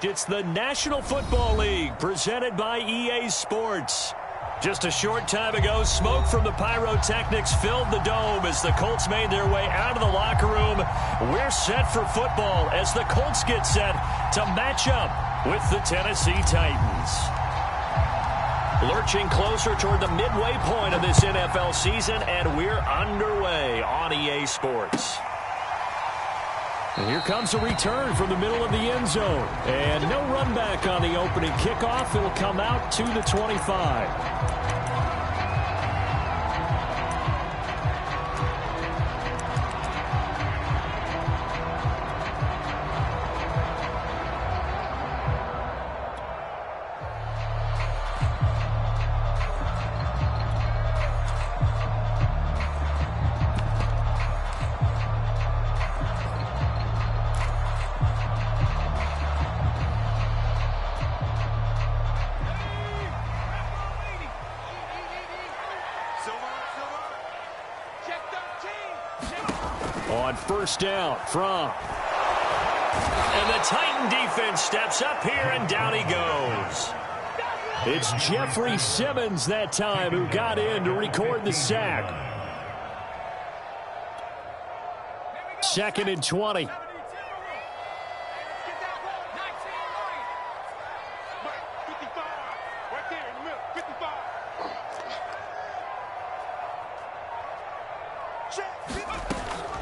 It's the National Football League presented by EA Sports. Just a short time ago, smoke from the pyrotechnics filled the dome as the Colts made their way out of the locker room. We're set for football as the Colts get set to match up with the Tennessee Titans. Lurching closer toward the midway point of this NFL season, and we're underway on EA Sports. And here comes a return from the middle of the end zone. And no run back on the opening kickoff. It'll come out to the 25. On first down from. And the Titan defense steps up here, and down he goes. It's Jeffrey Simmons that time who got in to record the sack. 2nd and 20.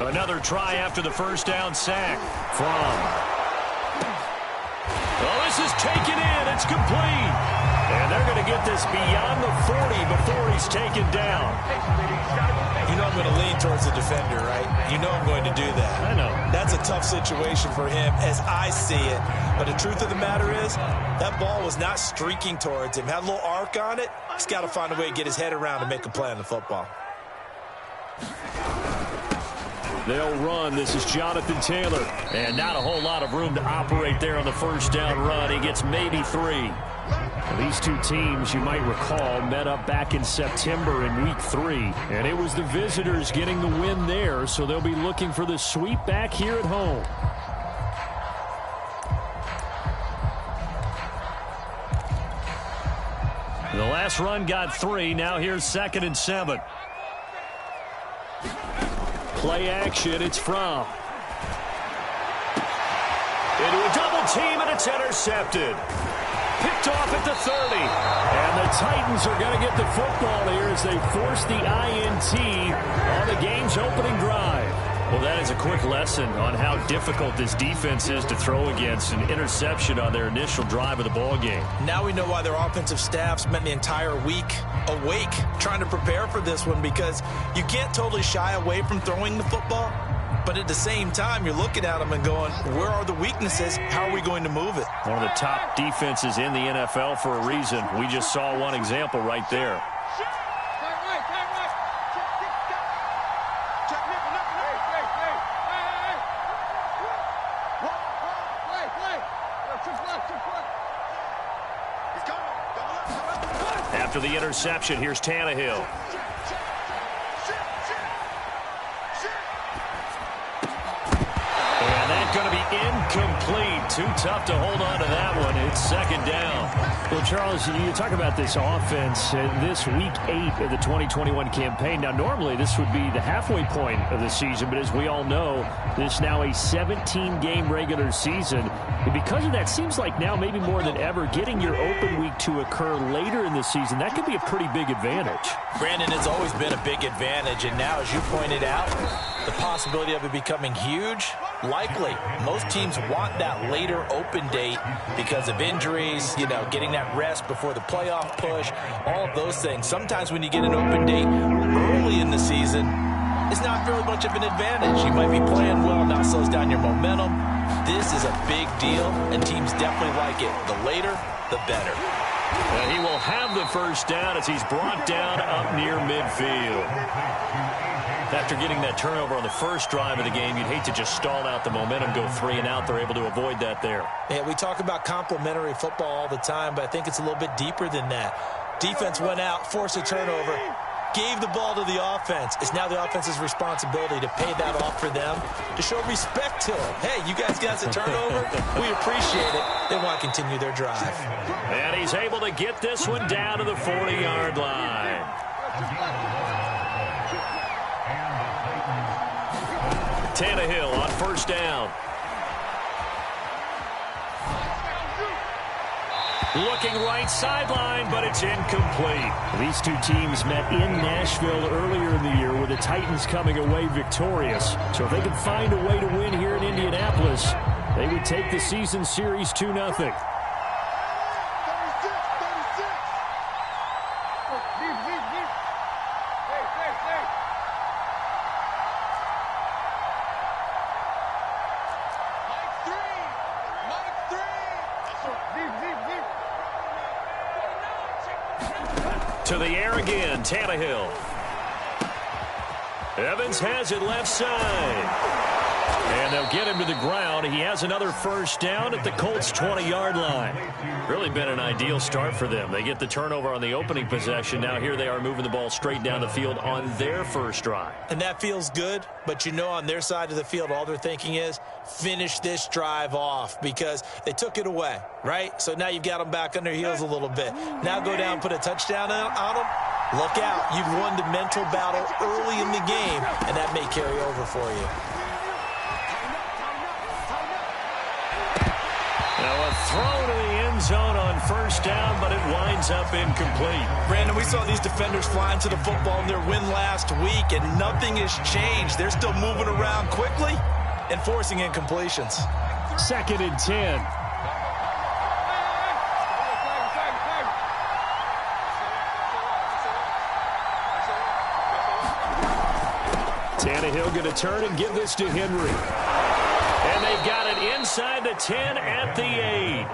Another try after the first down sack from. Oh, this is taken in. It's complete. And they're going to get this beyond the 40 before he's taken down. You know I'm going to lean towards the defender, right? You know I'm going to do that. I know. That's a tough situation for him as I see it. But the truth of the matter is, that ball was not streaking towards him. Had a little arc on it. He's got to find a way to get his head around and make a play on the football. They'll run. This is Jonathan Taylor. And not a whole lot of room to operate there on the first down run. He gets maybe 3. These two teams, you might recall, met up back in September in Week 3. And it was the visitors getting the win there, so they'll be looking for the sweep back here at home. The last run got 3. Now here's 2nd and 7. Play action, it's from. Into a double team, and it's intercepted. Picked off at the 30. And the Titans are going to get the football here as they force the INT on the game's opening drive. Well, that is a quick lesson on how difficult this defense is to throw against. An interception on their initial drive of the ball game. Now we know why their offensive staff spent the entire week awake trying to prepare for this one, because you can't totally shy away from throwing the football. But at the same time, you're looking at them and going, where are the weaknesses? How are we going to move it? One of the top defenses in the NFL for a reason. We just saw one example right there. After the interception, here's Tannehill. And that's going to be incomplete. Too tough to hold on to that one. It's 2nd down. Well, Charles, you talk about this offense this Week 8 of the 2021 campaign. Now, normally this would be the halfway point of the season, but as we all know, this is now a 17-game regular season. And because of that, seems like now maybe more than ever, getting your open week to occur later in the season, that could be a pretty big advantage. Brandon, it's always been a big advantage, and now, as you pointed out, the possibility of it becoming huge, likely. Most teams want that later open date because of injuries, you know, getting that rest before the playoff push, all of those things. Sometimes when you get an open date early in the season, it's not really much of an advantage. You might be playing well, now slows down your momentum. This is a big deal, and teams definitely like it. The later, the better. And he will have the first down as he's brought down up near midfield. After getting that turnover on the first drive of the game, you'd hate to just stall out the momentum, go 3 and out. They're able to avoid that there. Yeah, we talk about complementary football all the time, but I think it's a little bit deeper than that. Defense went out, forced a turnover. gave the ball to the offense. It's now the offense's responsibility to pay that off for them, to show respect to them. Hey, you guys got a turnover? We appreciate it. They want to continue their drive. And he's able to get this one down to the 40-yard line. Tannehill on first down. Looking right sideline, but it's incomplete. These two teams met in Nashville earlier in the year with the Titans coming away victorious. So if they could find a way to win here in Indianapolis, they would take the season series 2-0. To the air again, Tannehill. Evans has it left side. And they'll get him to the ground. He has another first down at the Colts' 20-yard line. Really been an ideal start for them. They get the turnover on the opening possession. Now here they are moving the ball straight down the field on their first drive. And that feels good, but you know on their side of the field, all they're thinking is finish this drive off because they took it away, right? So now you've got them back on their heels a little bit. Now go down, put a touchdown on them. Look out. You've won the mental battle early in the game, and that may carry over for you. Now a throw to the end zone on first down, but it winds up incomplete. Brandon, we saw these defenders flying to the football in their win last week, and nothing has changed. They're still moving around quickly and forcing incompletions. 2nd and 10. Tannehill going to turn and give this to Henry. And they've got it inside the 10 at the 8.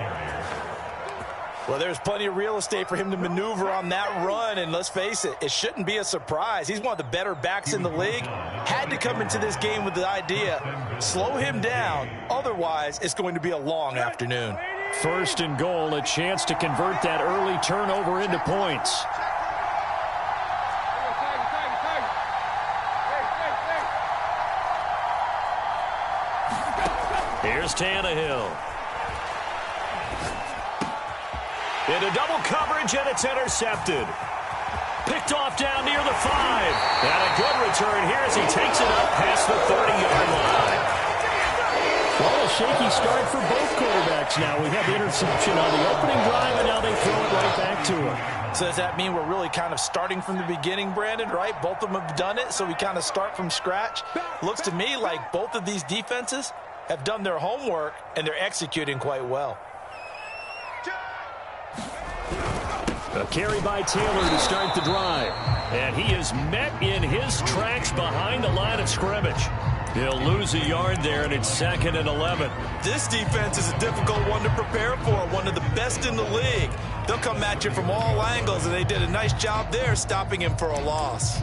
Well, there's plenty of real estate for him to maneuver on that run, and let's face it, it shouldn't be a surprise. He's one of the better backs in the league. Had to come into this game with the idea, slow him down, otherwise it's going to be a long afternoon. 1st and goal, a chance to convert that early turnover into points. Here's Tannehill. Into double coverage, and it's intercepted. Picked off down near the 5. And a good return here as he takes it up past the 30-yard line. Well, a shaky start for both quarterbacks now. We have the interception on the opening drive, and now they throw it right back to him. So does that mean we're really kind of starting from the beginning, Brandon, right? Both of them have done it, so we kind of start from scratch. Looks to me like both of these defenses have done their homework, and they're executing quite well. A carry by Taylor to start the drive. And he is met in his tracks behind the line of scrimmage. He'll lose a yard there, and it's 2nd and 11. This defense is a difficult one to prepare for, one of the best in the league. They'll come at you from all angles, and they did a nice job there stopping him for a loss.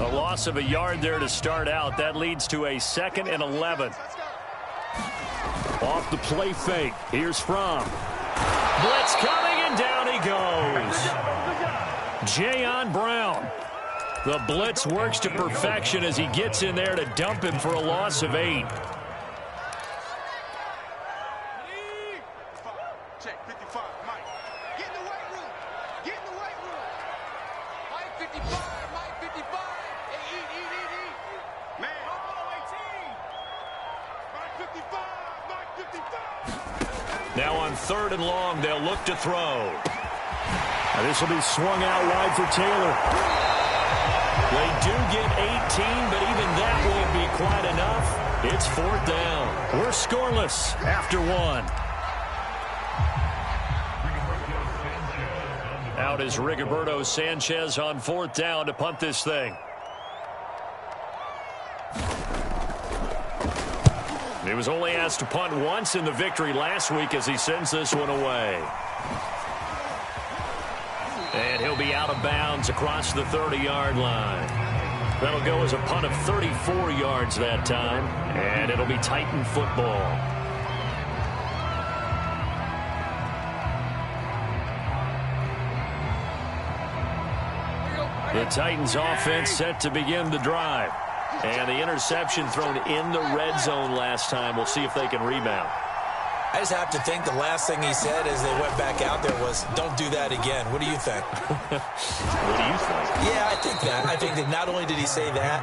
A loss of a yard there to start out. That leads to a 2nd and 11. Off the play fake. Here's Fromm. Blitz coming, and down he goes. Jayon Brown. The blitz works to perfection as he gets in there to dump him for a loss of 8. Now on 3rd and long, they'll look to throw. Now this will be swung out wide for Taylor. They do get 18, but even that won't be quite enough. It's 4th down. We're scoreless after 1. Out is Rigoberto Sanchez on 4th down to punt this thing. He was only asked to punt once in the victory last week as he sends this one away. And he'll be out of bounds across the 30-yard line. That'll go as a punt of 34 yards that time, and it'll be Titan football. The Titans offense set to begin the drive. And the interception thrown in the red zone last time. We'll see if they can rebound. I just have to think the last thing he said as they went back out there was, don't do that again. What do you think? What do you think? Yeah, I think that. I think that not only did he say that,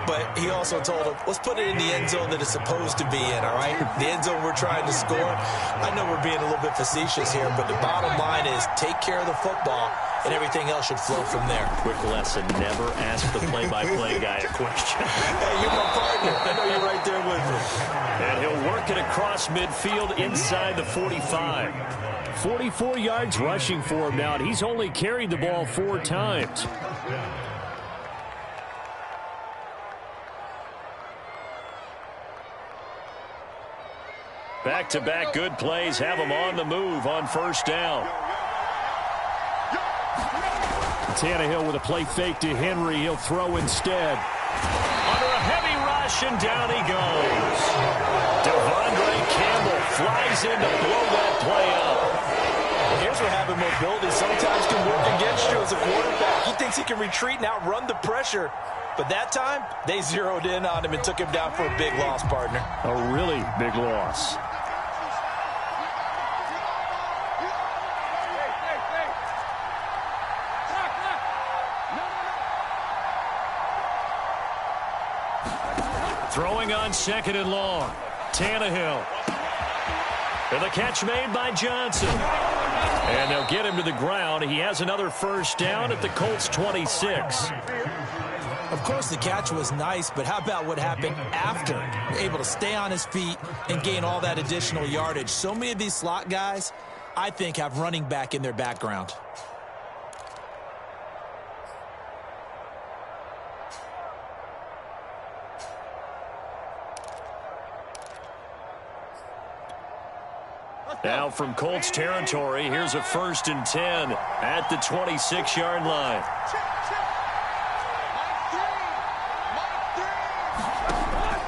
but he also told him, let's put it in the end zone that it's supposed to be in, all right? The end zone we're trying to score. I know we're being a little bit facetious here, but the bottom line is take care of the football, and everything else should flow from there. Quick lesson, never ask the play-by-play guy a question. Hey, you're my partner. I know you're right there with me. And he'll work it across midfield inside the 45. 44 yards rushing for him now, and he's only carried the ball 4 times. Back-to-back good plays have him on the move on first down. Tannehill with a play fake to Henry. He'll throw instead. Under a heavy rush, and down he goes. Devondre Campbell flies in to blow that play up. Here's where having mobility sometimes can work against you as a quarterback. He thinks he can retreat and outrun the pressure. But that time, they zeroed in on him and took him down for a big loss, partner. A really big loss. Throwing on second and long. Tannehill. And the catch made by Johnson. And they'll get him to the ground. He has another first down at the Colts 26. Of course, the catch was nice, but how about what happened after? Able to stay on his feet and gain all that additional yardage. So many of these slot guys, I think, have running back in their background. Now from Colts territory, here's a 1st and 10 at the 26-yard line.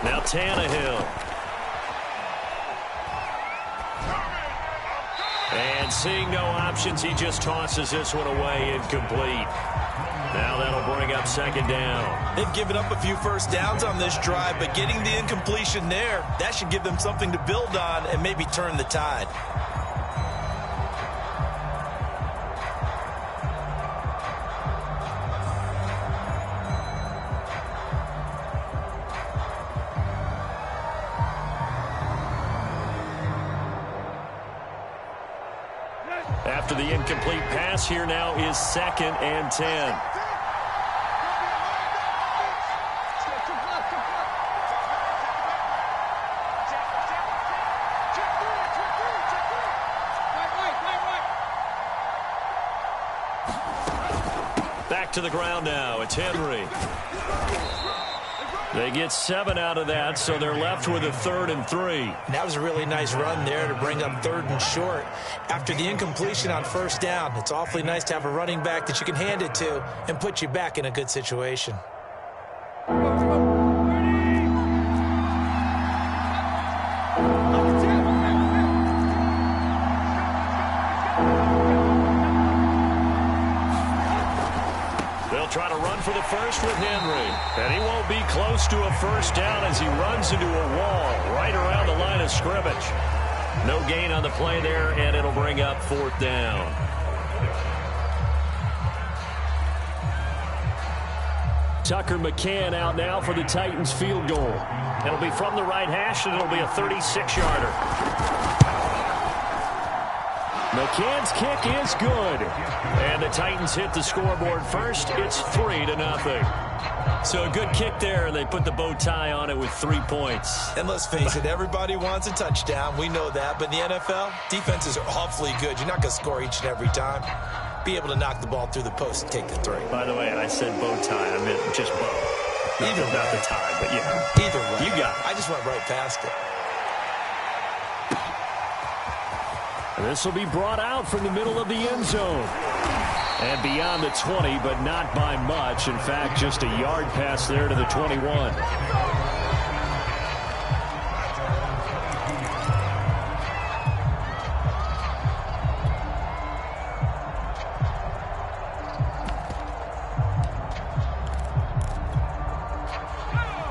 Now Tannehill. And seeing no options, he just tosses this one away, incomplete. Now that'll bring up second down. They've given up a few first downs on this drive, but getting the incompletion there, that should give them something to build on and maybe turn the tide. After the incomplete pass, here now is 2nd and 10. Back to the ground now. It's Henry. They get 7 out of that, so they're left with a 3rd and 3. That was a really nice run there to bring up 3rd and short. After the incompletion on first down, it's awfully nice to have a running back that you can hand it to and put you back in a good situation. Try to run for the first with Henry. And he won't be close to a first down as he runs into a wall right around the line of scrimmage. No gain on the play there, and it'll bring up 4th down. Tucker McCann out now for the Titans field goal. It'll be from the right hash, and it'll be a 36-yarder. McCann's kick is good. And the Titans hit the scoreboard first. It's 3-0. So a good kick there, and they put the bow tie on it with 3 points. And let's face it, everybody wants a touchdown. We know that. But in the NFL, defenses are awfully good. You're not going to score each and every time. Be able to knock the ball through the post and take the 3. By the way, I said bow tie. I meant just bow. Either way. Not the tie, but yeah. Either way. You got it. I just went right past it. And this will be brought out from the middle of the end zone. And beyond the 20, but not by much. In fact, just a yard pass there to the 21.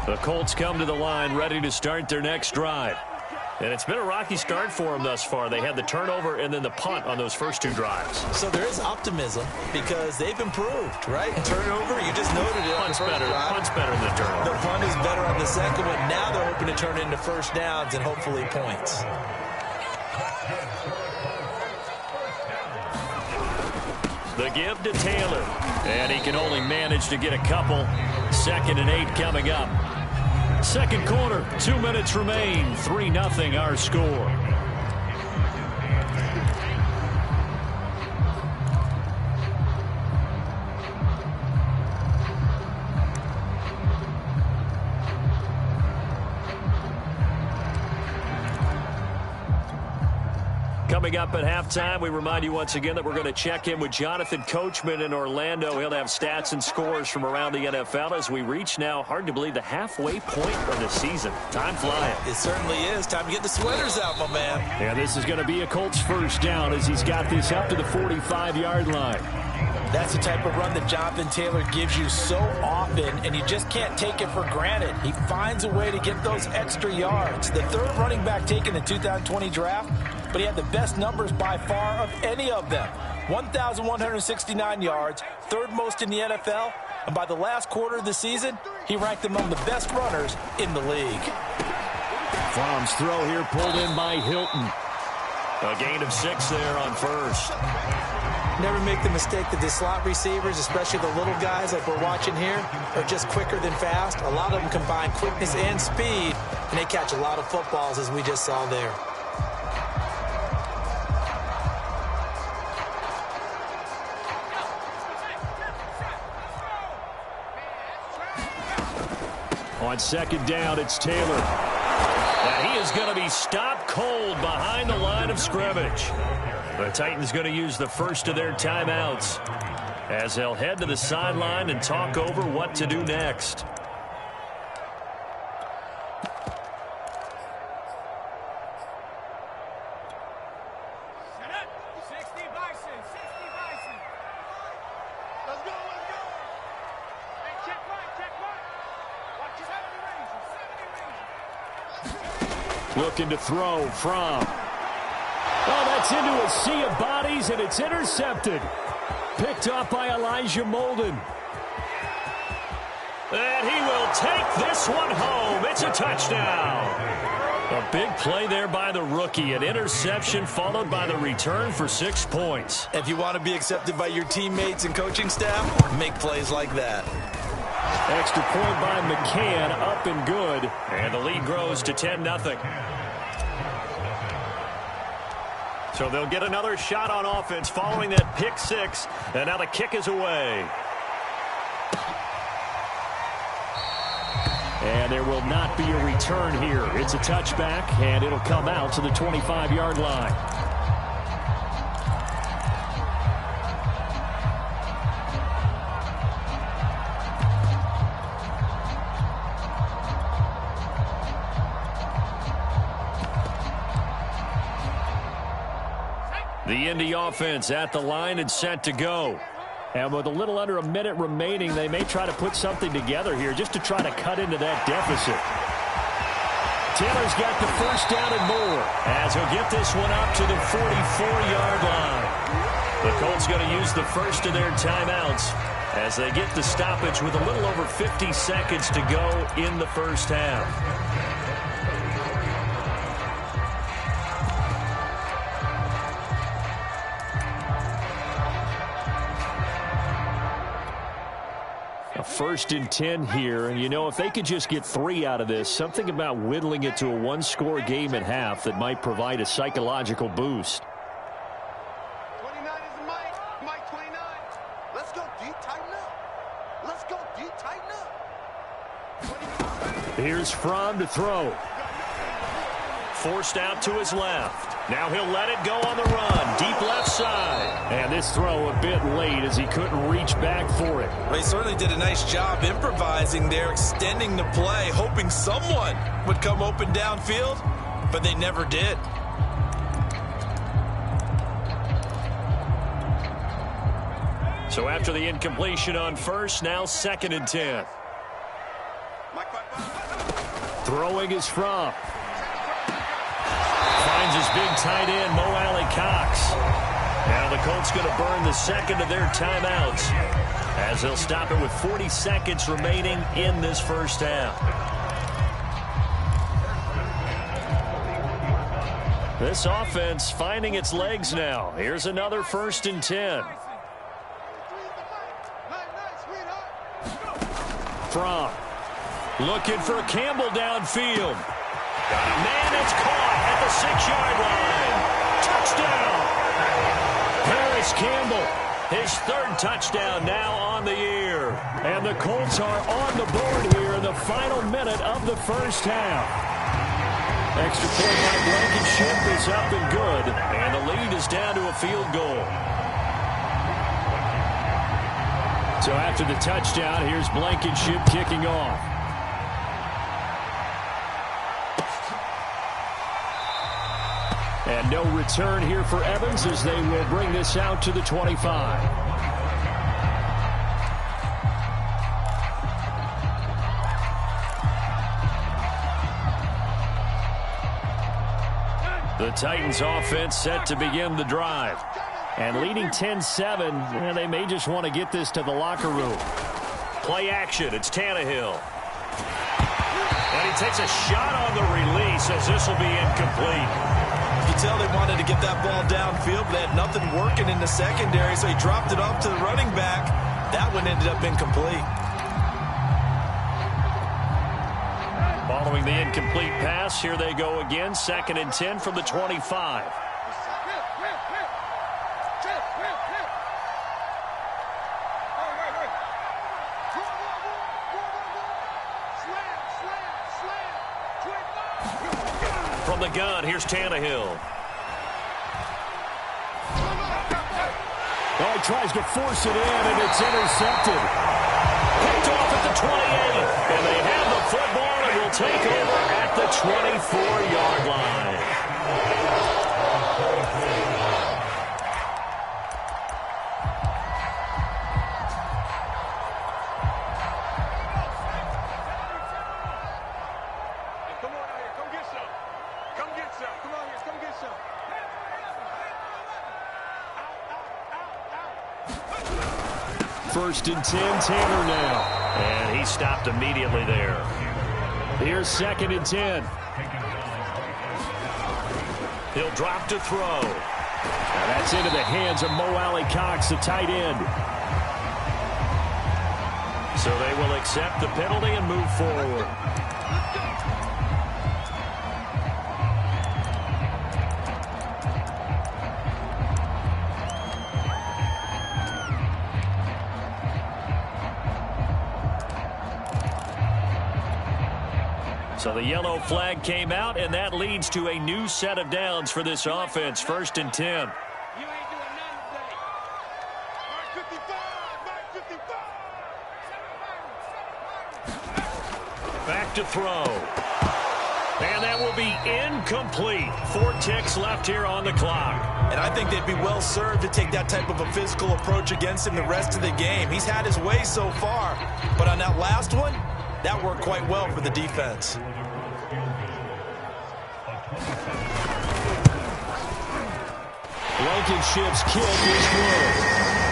The Colts come to the line ready to start their next drive. And it's been a rocky start for them thus far. They had the turnover and then the punt on those first two drives. So there is optimism because they've improved, right? Turnover, you just noted it. Punt's better. Punt's better than the turnover. The punt is better on the second one. Now they're hoping to turn into first downs and hopefully points. The give to Taylor. And he can only manage to get a couple. 2nd and 8 coming up. Second quarter, 2 minutes remain. 3-0 our score. Coming up at halftime, we remind you once again that we're going to check in with Jonathan Coachman in Orlando. He'll have stats and scores from around the NFL as we reach now, hard to believe, the halfway point of the season. Time flying. It certainly is. Time to get the sweaters out, my man. And this is going to be a Colts first down as he's got this up to the 45-yard line. That's the type of run that Jonathan Taylor gives you so often, and you just can't take it for granted. He finds a way to get those extra yards. The third running back taken in the 2020 draft, but he had the best numbers by far of any of them. 1,169 yards, third most in the NFL, and by the last quarter of the season, he ranked among the best runners in the league. Fromm's throw here pulled in by Hilton. A gain of 6 there on first. Never make the mistake that the slot receivers, especially the little guys like we're watching here, are just quicker than fast. A lot of them combine quickness and speed, and they catch a lot of footballs, as we just saw there. On second down, it's Taylor. And he is going to be stopped cold behind the line of scrimmage. The Titans going to use the first of their timeouts as they'll head to the sideline and talk over what to do next. Looking to throw from. Oh, that's into a sea of bodies, and it's intercepted. Picked up by Elijah Molden. And he will take this one home. It's a touchdown. A big play there by the rookie. An interception followed by the return for 6 points. If you want to be accepted by your teammates and coaching staff, make plays like that. Extra point by McCann, up and good. And the lead grows to 10-0. So they'll get another shot on offense following that pick 6. And now the kick is away. And there will not be a return here. It's a touchback, and it'll come out to the 25-yard line. The Indy offense at the line and set to go. And with a little under a minute remaining, they may try to put something together here just to try to cut into that deficit. Taylor's got the first down and more as he'll get this one up to the 44-yard line. The Colts going to use the first of their timeouts as they get the stoppage with a little over 50 seconds to go in the first half. A 1st and 10 here, and you know, if they could just get 3 out of this, something about whittling it to a one-score game at half that might provide a psychological boost. 29 is Mike. Mike 29. Let's go deep, tighten up. Let's go deep, tighten up. Here's Fromm to throw. Forced out to his left. Now he'll let it go on the run. Deep left side. And this throw a bit late as he couldn't reach back for it. Well, he certainly did a nice job improvising there, extending the play, hoping someone would come open downfield, but they never did. So after the incompletion on first, now 2nd and 10. Mike 5. Throwing is From. Finds his big tight end, Mo Alley-Cox. Now the Colts going to burn the second of their timeouts as they'll stop it with 40 seconds remaining in this first half. This offense finding its legs now. Here's another 1st and 10. From. Looking for Campbell downfield. Man, it's caught at the 6-yard line. Touchdown. Harris Campbell, his 3rd touchdown now on the year. And the Colts are on the board here in the final minute of the first half. Extra point by Blankenship is up and good. And the lead is down to a field goal. So after the touchdown, here's Blankenship kicking off. And no return here for Evans as they will bring this out to the 25. The Titans offense set to begin the drive. And leading 10-7, and they may just want to get this to the locker room. Play action, it's Tannehill. And he takes a shot on the release as this will be incomplete. You can tell they wanted to get that ball downfield, but they had nothing working in the secondary, so he dropped it off to the running back. That one ended up incomplete. Following the incomplete pass, here they go again. 2nd and 10 from the 25. From the gun, here's Tannehill. Oh, he tries to force it in, and it's intercepted. Picked off at the 28. And they have the football and will take over at the 24-yard line. First and 10, Tanner now. And he stopped immediately there. Here's 2nd and 10. He'll drop to throw. Now that's into the hands of Mo Alley-Cox, the tight end. So they will accept the penalty and move forward. So the yellow flag came out, and that leads to a new set of downs for this offense. 1st and 10. Back to throw. And that will be incomplete. 4 ticks left here on the clock. And I think they'd be well served to take that type of a physical approach against him the rest of the game. He's had his way so far, but on that last one, that worked quite well for the defense. Blankenship's kick is good.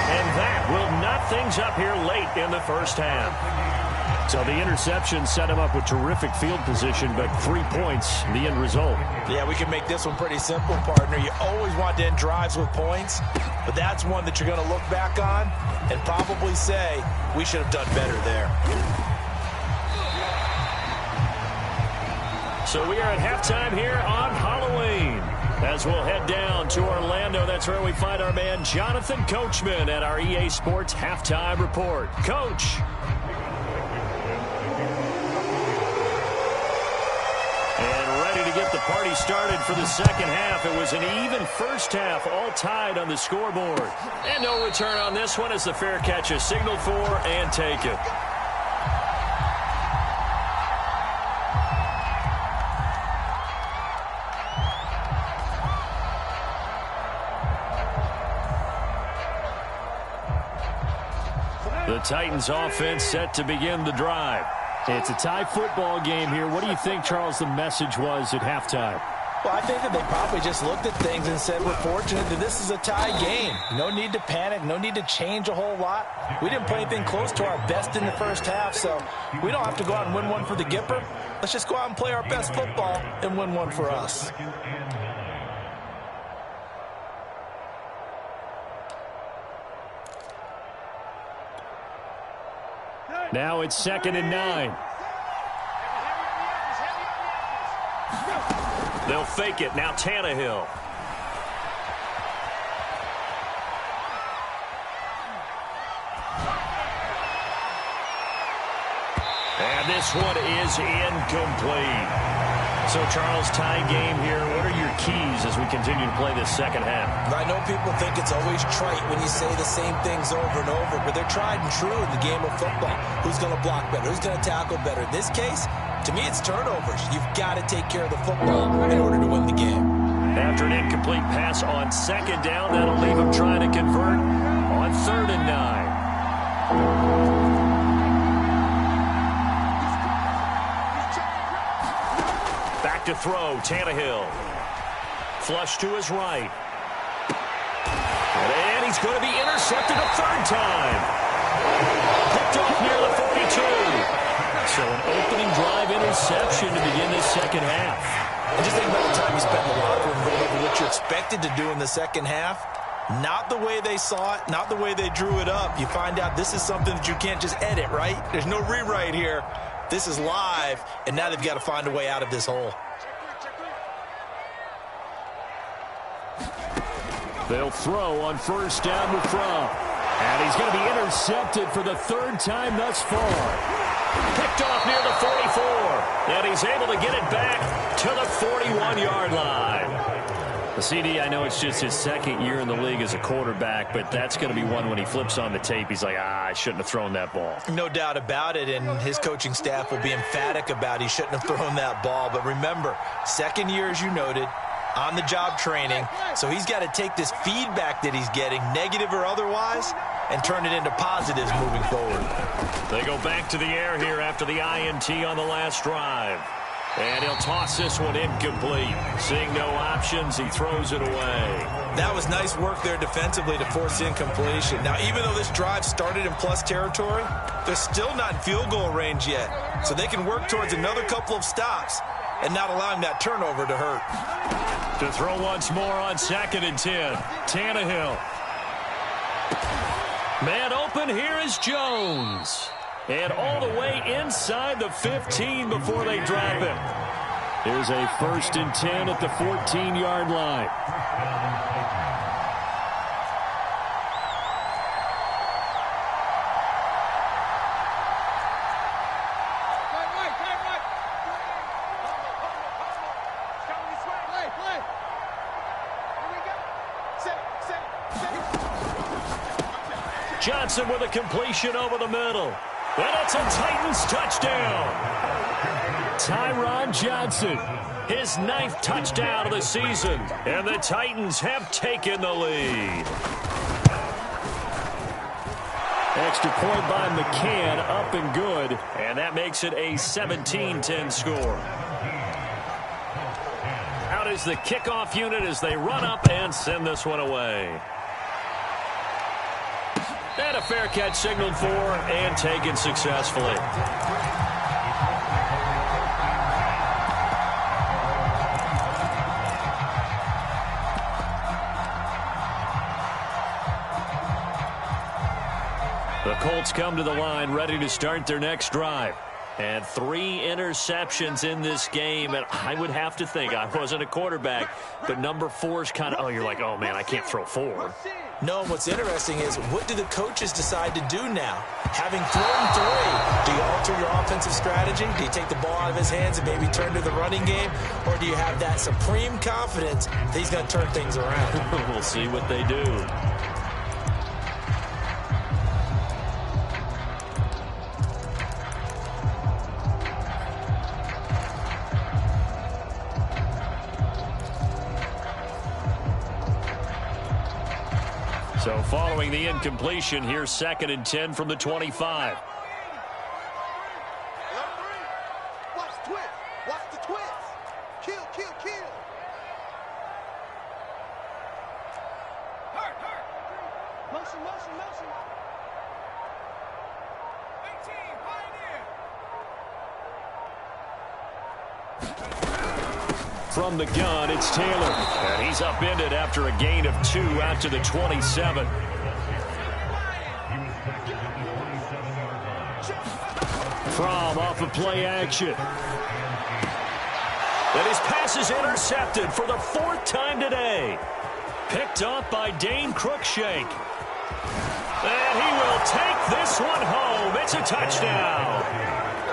And that will knot things up here late in the first half. So the interception set him up with terrific field position, but 3 points, the end result. Yeah, we can make this one pretty simple, partner. You always want to end drives with points, but that's one that you're going to look back on and probably say, we should have done better there. So we are at halftime here on Halloween. As we'll head down to Orlando, that's where we find our man Jonathan Coachman at our EA Sports Halftime Report. Coach. And ready to get the party started for the second half. It was an even first half, all tied on the scoreboard. And no return on this one as the fair catch is signaled for and taken. The Titans offense set to begin the drive. It's a tie football game here. What do you think, Charles, the message was at halftime? Well, I think that they probably just looked at things and said, we're fortunate that this is a tie game. No need to panic. No need to change a whole lot. We didn't play anything close to our best in the first half, so we don't have to go out and win one for the Gipper. Let's just go out and play our best football and win one for us. Now it's 2nd and 9. They'll fake it. Now Tannehill. And this one is incomplete. So, Charles, tie game here. What are your keys as we continue to play this second half? I know people think it's always trite when you say the same things over and over, but they're tried and true in the game of football. Who's going to block better? Who's going to tackle better? In this case, to me, it's turnovers. You've got to take care of the football in order to win the game. After an incomplete pass on 2nd down, that'll leave him trying to convert on 3rd and 9. To throw, Tannehill. Flush to his right. And he's going to be intercepted a 3rd time. Picked off near the 42. So an opening drive interception to begin this second half. And just think about the time you spent in the locker room going over what you expected to do in the second half. Not the way they saw it, not the way they drew it up. You find out this is something that you can't just edit, right? There's no rewrite here. This is live, and now they've got to find a way out of this hole. They'll throw on 1st down to throw. And he's going to be intercepted for the 3rd time thus far. Picked off near the 44. And he's able to get it back to the 41-yard line. The CD, I know it's just his 2nd year in the league as a quarterback, but that's going to be one when he flips on the tape. He's like, I shouldn't have thrown that ball. No doubt about it, and his coaching staff will be emphatic about he shouldn't have thrown that ball. But remember, 2nd year, as you noted, on-the-job training, so he's got to take this feedback that he's getting, negative or otherwise, and turn it into positives moving forward. They go back to the air here after the INT on the last drive. And he'll toss this one incomplete. Seeing no options, he throws it away. That was nice work there defensively to force incompletion. Now, even though this drive started in plus territory, they're still not in field goal range yet, so they can work towards another couple of stops and not allowing that turnover to hurt. To throw once more on 2nd and 10. Tannehill. Man open, here is Jones. And all the way inside the 15 before they drop him. Here's a 1st and 10 at the 14-yard line. Johnson with a completion over the middle. And it's a Titans touchdown. Tyron Johnson, his 9th touchdown of the season. And the Titans have taken the lead. Extra point by McCann, up and good. And that makes it a 17-10 score. Out is the kickoff unit as they run up and send this one away. And a fair catch signaled for and taken successfully. The Colts come to the line ready to start their next drive. And 3 interceptions in this game. And I would have to think, I wasn't a quarterback, but number 4 is kind of, you're like, oh, man, I can't throw 4. No, and what's interesting is, what do the coaches decide to do now? Having thrown 3, do you alter your offensive strategy? Do you take the ball out of his hands and maybe turn to the running game? Or do you have that supreme confidence that he's going to turn things around? We'll see what they do. So following the incompletion, here's 2nd and 10 from the 25. From the gun, it's Taylor. And he's upended after a gain of 2 out to the 27. From off of play action. And his pass is intercepted for the 4th time today. Picked up by Dane Cruikshank. And he will take this one home. It's a touchdown.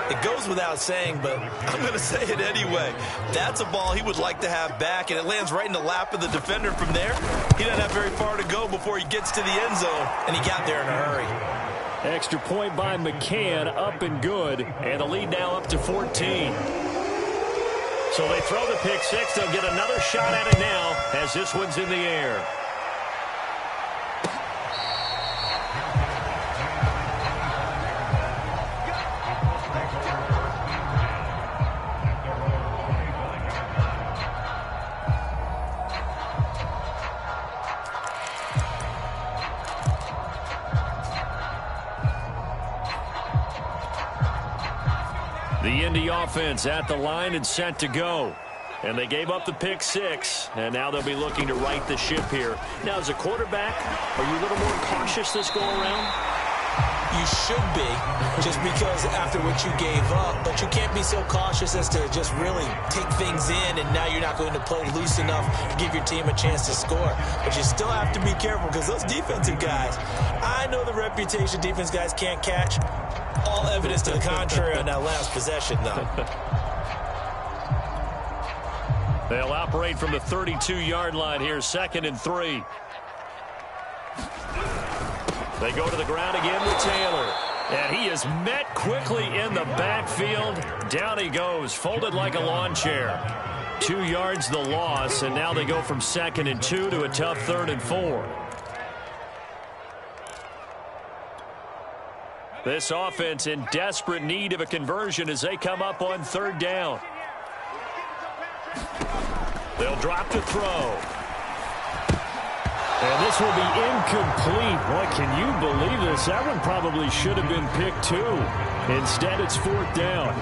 It goes without saying, but I'm going to say it anyway. That's a ball he would like to have back, and it lands right in the lap of the defender from there. He doesn't have very far to go before he gets to the end zone, and he got there in a hurry. Extra point by McCann, up and good, and the lead now up to 14. So they throw the pick six. They'll get another shot at it now as this one's in the air. The Indy offense at the line and set to go. And they gave up the pick six, and now they'll be looking to right the ship here. Now, as a quarterback, are you a little more cautious this go-around? You should be, just because after what you gave up. But you can't be so cautious as to just really take things in, and now you're not going to play loose enough to give your team a chance to score. But you still have to be careful because those defensive guys, I know the reputation defense guys can't catch. All evidence to the contrary on that last possession, though. They'll operate from the 32-yard line here, 2nd and 3. They go to the ground again with Taylor. And he is met quickly in the backfield. Down he goes, folded like a lawn chair. 2 yards the loss, and now they go from 2nd and 2 to a tough 3rd and 4. This offense in desperate need of a conversion as they come up on 3rd down. They'll drop to throw. And this will be incomplete. Boy, can you believe this? That one probably should have been picked too. Instead, it's 4th down.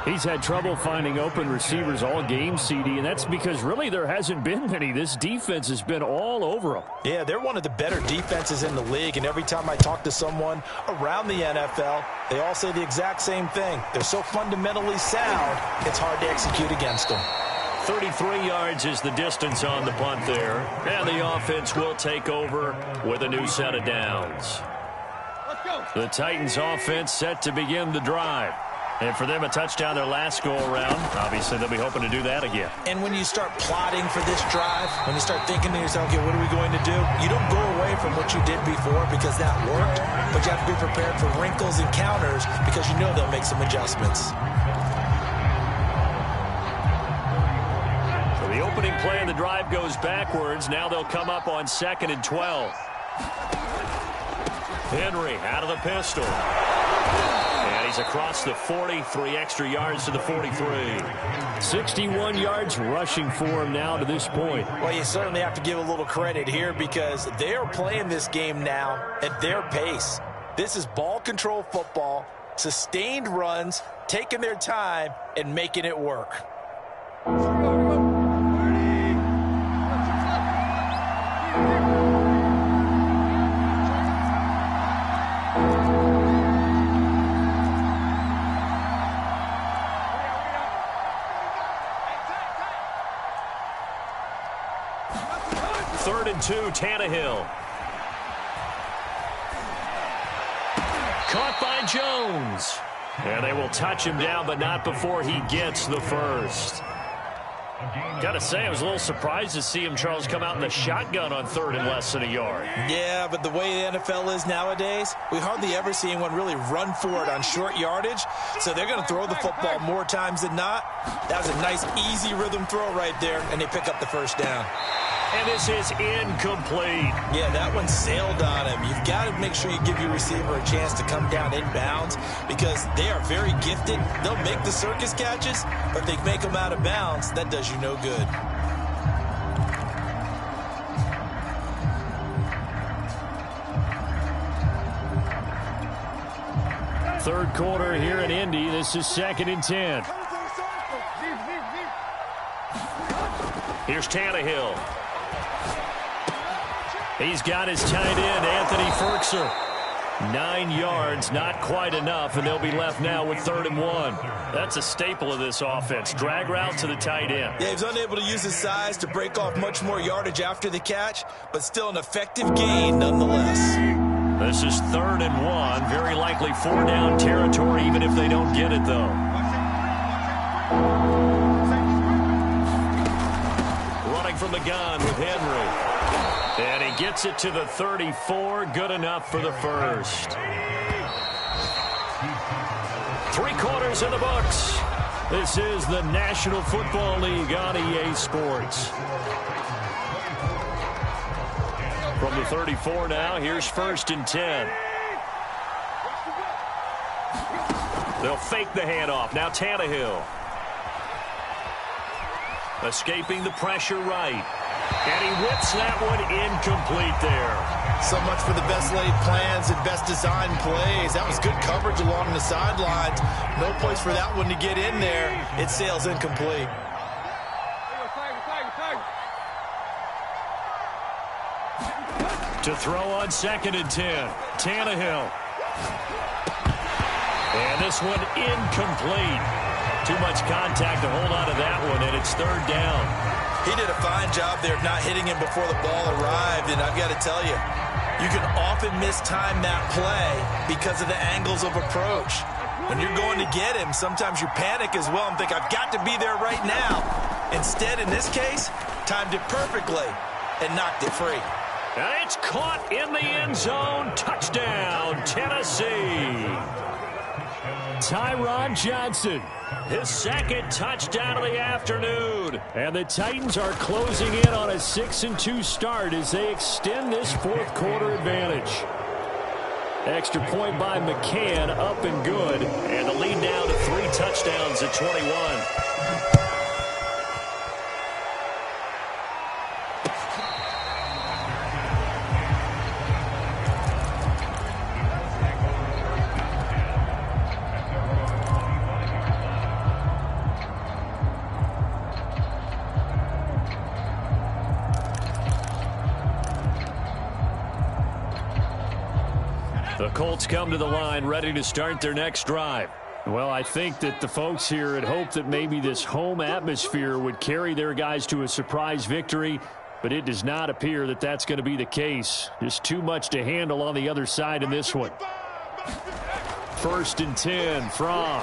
He's had trouble finding open receivers all game, CD, and that's because really there hasn't been many. This defense has been all over them. Yeah, they're one of the better defenses in the league, and every time I talk to someone around the NFL, they all say the exact same thing. They're so fundamentally sound, it's hard to execute against them. 33 yards is the distance on the punt there, and the offense will take over with a new set of downs. The Titans offense set to begin the drive. And for them, a touchdown their last go-around. Obviously, they'll be hoping to do that again. And when you start plotting for this drive, when you start thinking to yourself, okay, what are we going to do? You don't go away from what you did before because that worked, but you have to be prepared for wrinkles and counters because you know they'll make some adjustments. So the opening play of the drive goes backwards. Now they'll come up on 2nd and 12. Henry out of the pistol. And he's across the 40, 3 extra yards to the 43. 61 yards rushing for him now to this point. Well, you certainly have to give a little credit here because they are playing this game now at their pace. This is ball control football, sustained runs, taking their time, and making it work. 3rd and 2, Tannehill. Caught by Jones. And they will touch him down, but not before he gets the first. Got to say, I was a little surprised to see him, Charles, come out in the shotgun on 3rd and less than a yard. Yeah, but the way the NFL is nowadays, we hardly ever see anyone really run for it on short yardage. So they're going to throw the football more times than not. That was a nice, easy rhythm throw right there, and they pick up the first down. And this is incomplete. Yeah, that one sailed on him. You've got to make sure you give your receiver a chance to come down inbounds because they are very gifted. They'll make the circus catches, but if they make them out of bounds, that does you no good. Third quarter here in Indy. This is 2nd and 10. Here's Tannehill. He's got his tight end, Anthony Ferkser. 9 yards, not quite enough, and they'll be left now with 3rd and 1. That's a staple of this offense. Drag route to the tight end. Yeah, he was unable to use his size to break off much more yardage after the catch, but still an effective gain nonetheless. This is 3rd and 1. Very likely 4-down territory, even if they don't get it, though. Running from the gun with Henry. And he gets it to the 34. Good enough for the first. 3 quarters in the books. This is the National Football League on EA Sports. From the 34 now, here's 1st and 10. They'll fake the handoff. Now Tannehill. Escaping the pressure right. And he whips that one incomplete there. So much for the best laid plans and best designed plays. That was good coverage along the sidelines. No place for that one to get in there. It sails incomplete. To throw on 2nd and 10. Tannehill. And this one incomplete. Too much contact to hold on to that one, and it's 3rd down. He did a fine job there of not hitting him before the ball arrived, and I've got to tell you, you can often mistime that play because of the angles of approach. When you're going to get him, sometimes you panic as well and think, I've got to be there right now. Instead, in this case, timed it perfectly and knocked it free. And it's caught in the end zone. Touchdown, Tennessee. Tyron Johnson, his 2nd touchdown of the afternoon. And the Titans are closing in on a 6-2 start as they extend this 4th quarter advantage. Extra point by McCann, up and good. And the lead down to 3 touchdowns at 21. The Colts come to the line ready to start their next drive. Well, I think that the folks here had hoped that maybe this home atmosphere would carry their guys to a surprise victory, but it does not appear that that's going to be the case. Just too much to handle on the other side in this one. 1st and 10 from.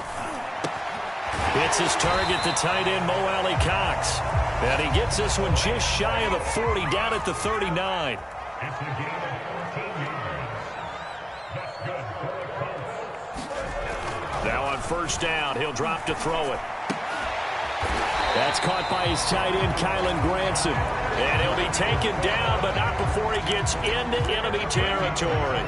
Hits his target, the tight end, Mo Alley Cox. And he gets this one just shy of the 40, down at the 39. Now on 1st down, he'll drop to throw it. That's caught by his tight end, Kylen Granson. And he'll be taken down, but not before he gets into enemy territory.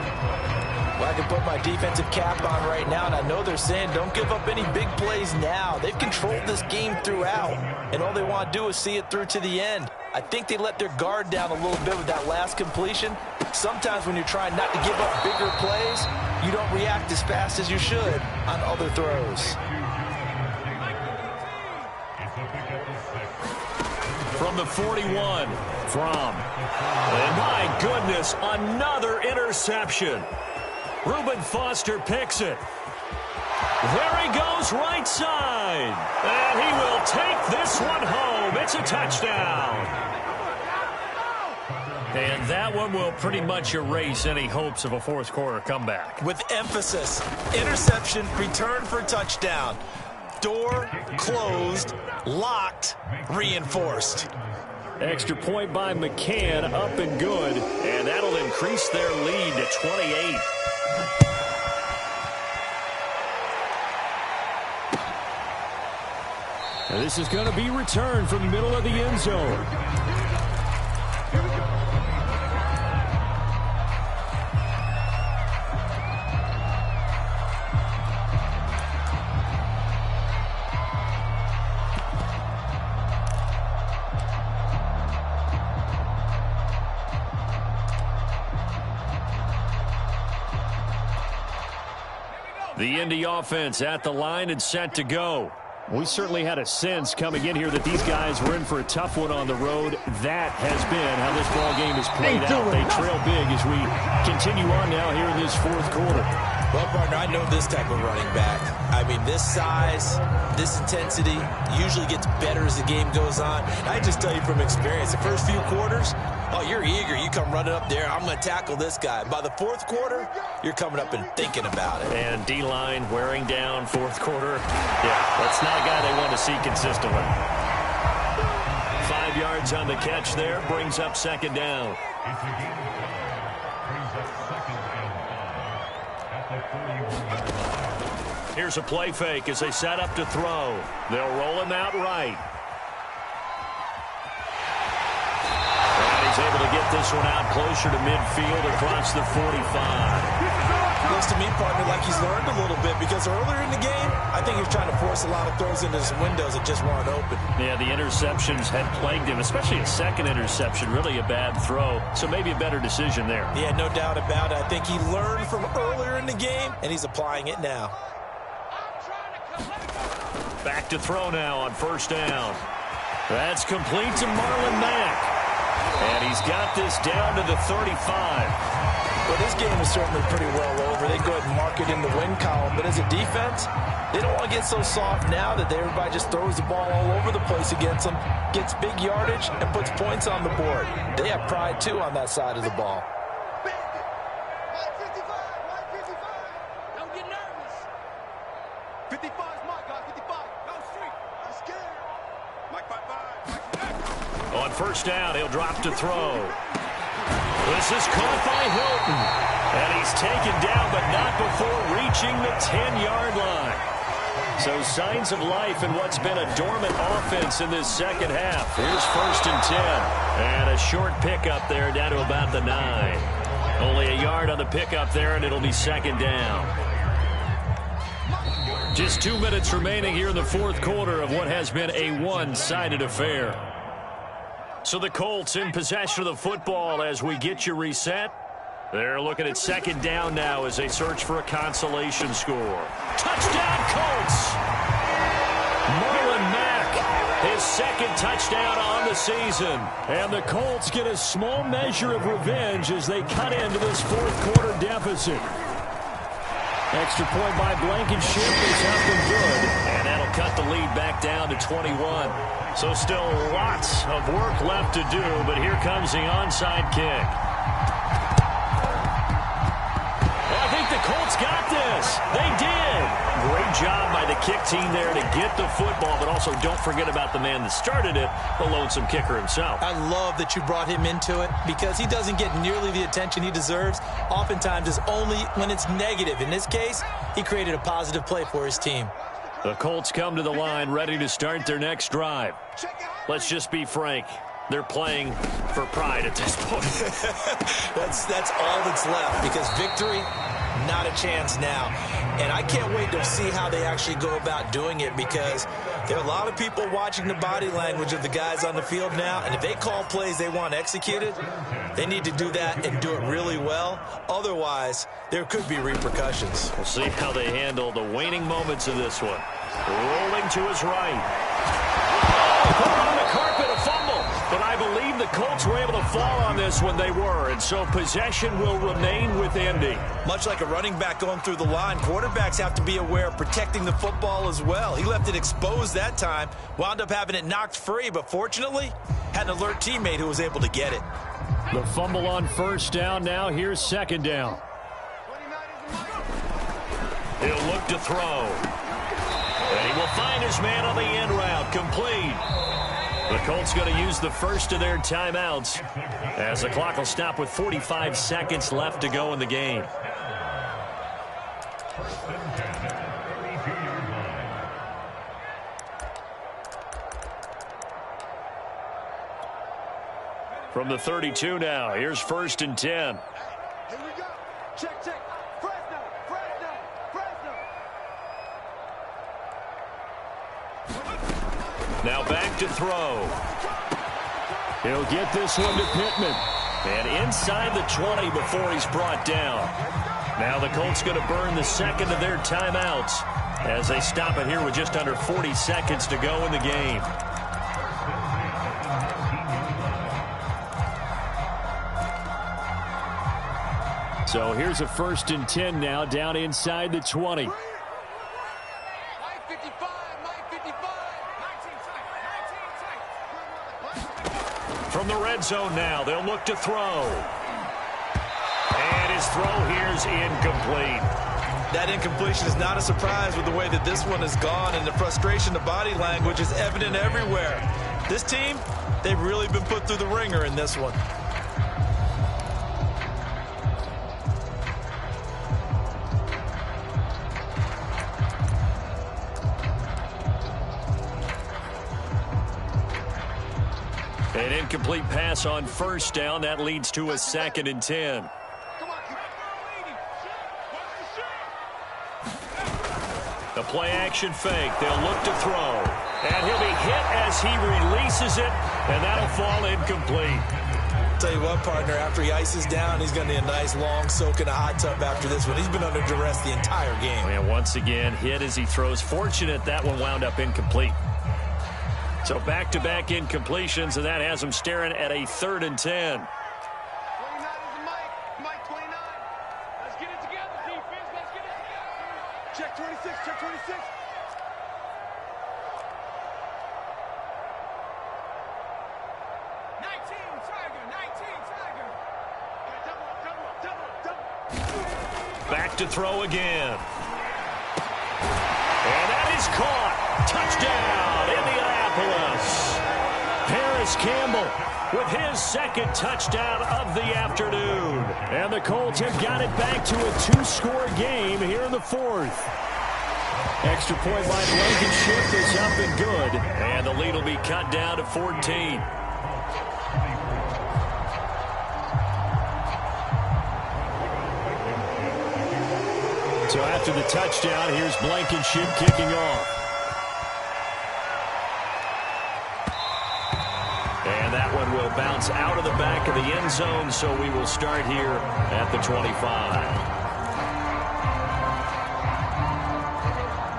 Well, I can put my defensive cap on right now, and I know they're saying don't give up any big plays now. They've controlled this game throughout, and all they want to do is see it through to the end. I think they let their guard down a little bit with that last completion. Sometimes when you're trying not to give up bigger plays, you don't react as fast as you should on other throws. From the 41, from. And my goodness, another interception. Reuben Foster picks it. There he goes right side. And he will take this one home. It's a touchdown. And that one will pretty much erase any hopes of a 4th quarter comeback. With emphasis, interception, return for touchdown. Door closed, locked, reinforced. Extra point by McCann, up and good. And that'll increase their lead to 28. And this is going to be returned from the middle of the end zone. The Indy offense at the line and set to go. We certainly had a sense coming in here that these guys were in for a tough one on the road. That has been how this ball game is played out. They trail big as we continue on now here in this fourth quarter. Well, partner, I know this type of running back. I mean, this size, this intensity usually gets better as the game goes on. I just tell you from experience, the first few quarters, oh, you're eager. You come running up there, I'm going to tackle this guy. By the fourth quarter, you're coming up and thinking about it. And D-line wearing down fourth quarter. Yeah, that's not a guy they want to see consistently. 5 yards on the catch there, brings up second down. Here's a play fake as they set up to throw. They'll roll him out right. And he's able to get this one out closer to midfield across the 45. Looks to me, partner, like he's learned a little bit because earlier in the game, I think he was trying to force a lot of throws into some windows that just weren't open. Yeah, the interceptions had plagued him, especially a second interception, really a bad throw. So maybe a better decision there. Yeah, no doubt about it. I think he learned from earlier in the game, and he's applying it now. Back to throw now on first down. That's complete to Marlon Mack. And he's got this down to the 35. Well, this game is certainly pretty well over. They go ahead and mark it in the win column. But as a defense, they don't want to get so soft now that everybody just throws the ball all over the place against them, gets big yardage, and puts points on the board. They have pride, too, on that side of the ball. Don't get nervous. 55 is my guy. 55. No street. I'm scared. Mike 5-5. On first down, he'll drop to throw. This is caught by Hilton. And he's taken down, but not before reaching the 10-yard line. So signs of life in what's been a dormant offense in this second half. Here's first and 10. And a short pickup there down to about the 9. Only a yard on the pickup there, and it'll be second down. Just 2 minutes remaining here in the fourth quarter of what has been a one-sided affair. So the Colts in possession of the football as we get you reset. They're looking at second down now as they search for a consolation score. Touchdown, Colts! Marlon Mack, his second touchdown on the season. And the Colts get a small measure of revenge as they cut into this fourth quarter deficit. Extra point by Blankenship is up and good. And that'll cut the lead back down to 21. So still lots of work left to do, but here comes the onside kick. Well, I think the Colts got this. They did. Great job by the kick team there to get the football, but also don't forget about the man that started it, the lonesome kicker himself. I love that you brought him into it because he doesn't get nearly the attention he deserves. Oftentimes it's only when it's negative. In this case, he created a positive play for his team. The Colts come to the line ready to start their next drive. Let's just be frank. They're playing for pride at this point. That's all that's left because victory, not a chance now. And I can't wait to see how they actually go about doing it because there are a lot of people watching the body language of the guys on the field now. And if they call plays they want executed, they need to do that and do it really well. Otherwise, there could be repercussions. We'll see how they handle the waning moments of this one. Rolling to his right. Put on the carpet, a fumble. But I believe the Colts were able to fall on this when they were, and so possession will remain with Indy. Much like a running back going through the line, quarterbacks have to be aware of protecting the football as well. He left it exposed that time, wound up having it knocked free, but fortunately, had an alert teammate who was able to get it. The fumble on first down now. Here's second down. He'll look to throw. And he will find his man on the end route. Complete. The Colts going to use the first of their timeouts as the clock will stop with 45 seconds left to go in the game. From the 32 now, here's first and 10. Here we go. Check, check. Fresno, Fresno, Fresno. Now back to throw. He'll get this one to Pittman. And inside the 20 before he's brought down. Now the Colts going to burn the second of their timeouts as they stop it here with just under 40 seconds to go in the game. So here's a 1st and 10 now down inside the 20. From the red zone now, they'll look to throw. And his throw here's incomplete. That incompletion is not a surprise with the way that this one has gone, and the frustration, the body language is evident everywhere. This team, they've really been put through the ringer in this one. An incomplete pass on 1st down. That leads to a 2nd and 10. The play-action fake. They'll look to throw. And he'll be hit as he releases it, and that'll fall incomplete. Tell you what, partner, after he ices down, he's going to need a nice long soak in a hot tub after this one. He's been under duress the entire game. And once again, hit as he throws. Fortunate that one wound up incomplete. So back-to-back incompletions, and that has him staring at a 3rd and 10. 29 is the Mike 29. Let's get it together, defense. Let's get it together. Check 26, check 26. Back to throw again. And that is caught. Touchdown, Indianapolis. Paris Campbell with his 2nd touchdown of the afternoon. And the Colts have got it back to a 2-score game here in the 4th. Extra point by Blankenship is up and good. And the lead will be cut down to 14. So after the touchdown, here's Blankenship kicking off. And that one will bounce out of the back of the end zone, so we will start here at the 25.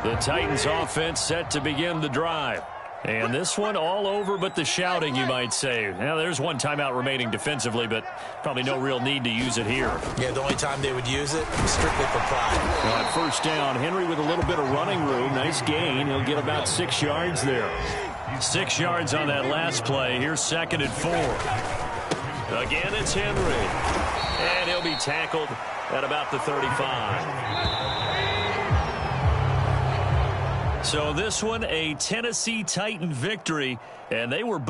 The Titans offense set to begin the drive. And this one all over but the shouting, you might say. Now, there's one timeout remaining defensively, but probably no real need to use it here. Yeah, the only time they would use it is strictly for pride. On 1st down, Henry with a little bit of running room. Nice gain. He'll get about 6 yards there. 6 yards on that last play. Here's 2nd and 4. Again, it's Henry. And he'll be tackled at about the 35. So this one, a Tennessee Titan victory, and they were